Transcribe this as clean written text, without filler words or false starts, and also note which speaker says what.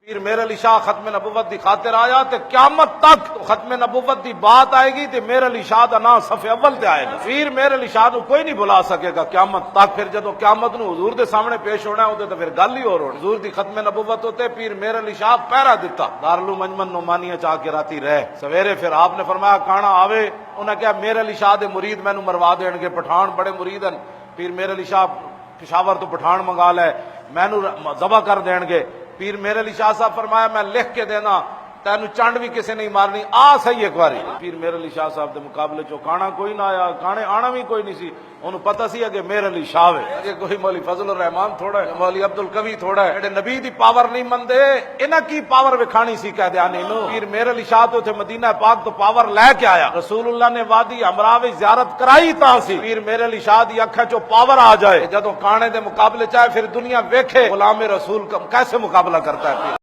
Speaker 1: پیر میرے علی شاہ ختم نبوت دی خاطر آیا تے قیامت تک ختم نبوت دی بات آئے گی تے میرے علی شاہ دا نام صف اول تے آئے گا. پیر میرے علی شاہ نو کوئی نہیں بلا سکے گا قیامت تک. پھر جدو قیامت نو حضور دے سامنے پیش ہونا ہے تے پھر گل ہی اور ہونی. حضور دی ختم نبوت ہوتے پیر میرے علی شاہ پہرا دیتا دارالعلوم انجمن نعمانیہ چاہ کے راتی رہ. سویرے پھر آپ نے فرمایا کانا آوے. انہاں کہا میرے علی شاہ دے مرید مینوں مروا دین گے. پٹھان بڑے مرید ہیں. پیر میرے علی شاہ پشاور تو پٹھان منگا لے مینوں ذبح کر دین گے. پیر میرے علی شاہ صاحب فرمایا میں لکھ کے دینا تینوں چنڈ بھی کسی نہیں مارنی آ صحیح ایک باری. پیر میرے علی شاہ صاحب دے مقابلے چو کانا کوئی نہ آیا. کانے آنا بھی کوئی نہیں سی. انہوں پتہ سی کہ میرے علی شاہ ہے. کہ کوئی مولوی فضل الرحمان تھوڑا ہے مولوی عبد القوی تھوڑا ہے. ایڈے نبی دی پاور نہیں مندے انہاں کی پاور وکھانی سی کہہ دیانی نو. پیر میرے علی شاہ تو تھے مدینہ پاک تو پاور لے کے آیا. رسول اللہ نے وادی امراء وچ زیارت کرائی تاں سی پیر میرے علی شاہ دی اکھاں چو پاور آ جائے. جدوں کانے دے مقابلے چاہے پھر دنیا ویکھے غلام رسول کا کیسے مقابلہ کرتا ہے.